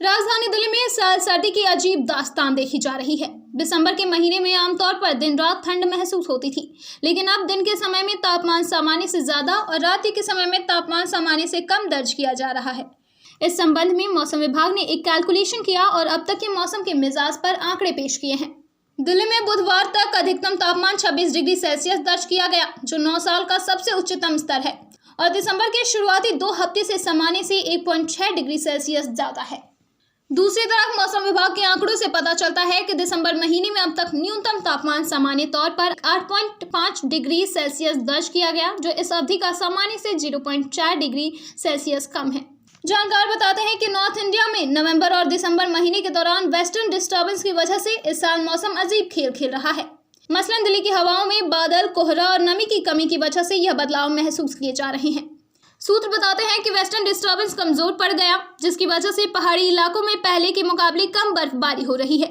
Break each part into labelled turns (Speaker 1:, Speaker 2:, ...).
Speaker 1: राजधानी दिल्ली में इस साल सर्दी की अजीब दास्तान देखी जा रही है। दिसंबर के महीने में आमतौर पर दिन रात ठंड महसूस होती थी, लेकिन अब दिन के समय में तापमान सामान्य से ज्यादा और रात के समय में तापमान सामान्य से कम दर्ज किया जा रहा है। इस संबंध में मौसम विभाग ने एक कैलकुलेशन किया और अब तक के मौसम के मिजाज पर आंकड़े पेश किए हैं। दिल्ली में बुधवार तक अधिकतम तापमान 26 डिग्री सेल्सियस दर्ज किया गया, जो 9 साल का सबसे उच्चतम स्तर है और दिसंबर के शुरुआती 2 हफ्ते से सामान्य से 1.6 डिग्री सेल्सियस ज्यादा है। दूसरी तरफ मौसम विभाग के आंकड़ों से पता चलता है कि दिसंबर महीने में अब तक न्यूनतम तापमान सामान्य तौर पर 8.5 डिग्री सेल्सियस दर्ज किया गया, जो इस अवधि का सामान्य से 0.4 डिग्री सेल्सियस कम है। जानकार बताते हैं कि नॉर्थ इंडिया में नवंबर और दिसंबर महीने के दौरान वेस्टर्न डिस्टर्बेंस की वजह से इस साल मौसम अजीब खेल खेल रहा है। मसलन दिल्ली की हवाओं में बादल, कोहरा और नमी की कमी की वजह से यह बदलाव महसूस किए जा रहे हैं। सूत्र बताते हैं कि वेस्टर्न डिस्टर्बेंस कमजोर पड़ गया, जिसकी वजह से पहाड़ी इलाकों में पहले के मुकाबले कम बर्फबारी हो रही है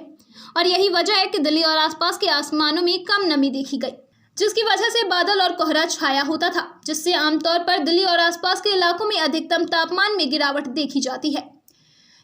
Speaker 1: और यही वजह है कि दिल्ली और आसपास के आसमानों में कम नमी देखी गई, जिसकी वजह से बादल और कोहरा छाया होता था, जिससे आमतौर पर दिल्ली और आसपास के इलाकों में अधिकतम तापमान में गिरावट देखी जाती है।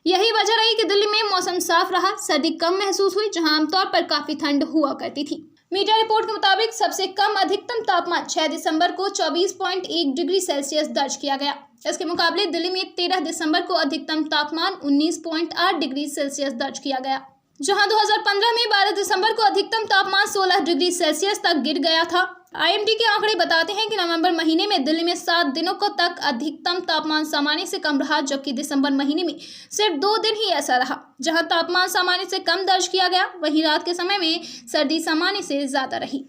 Speaker 1: यही वजह रही कि दिल्ली में मौसम साफ रहा, सर्दी कम महसूस हुई, जहां आमतौर पर काफी ठंड हुआ करती थी। मीडिया रिपोर्ट के मुताबिक सबसे कम अधिकतम तापमान 6 दिसंबर को 24.1 डिग्री सेल्सियस दर्ज किया गया। इसके मुकाबले दिल्ली में 13 दिसंबर को अधिकतम तापमान 19.8 डिग्री सेल्सियस दर्ज किया गया, जहां 2015 में 12 दिसंबर को अधिकतम तापमान 16 डिग्री सेल्सियस तक गिर गया था। आईएमडी के आंकड़े बताते हैं कि नवंबर महीने में दिल्ली में 7 दिनों को तक अधिकतम तापमान सामान्य से कम रहा, जबकि दिसंबर महीने में सिर्फ 2 दिन ही ऐसा रहा जहां तापमान सामान्य से कम दर्ज किया गया। वहीं रात के समय में सर्दी सामान्य से ज्यादा रही।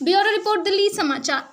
Speaker 1: ब्यूरो रिपोर्ट, दिल्ली समाचार।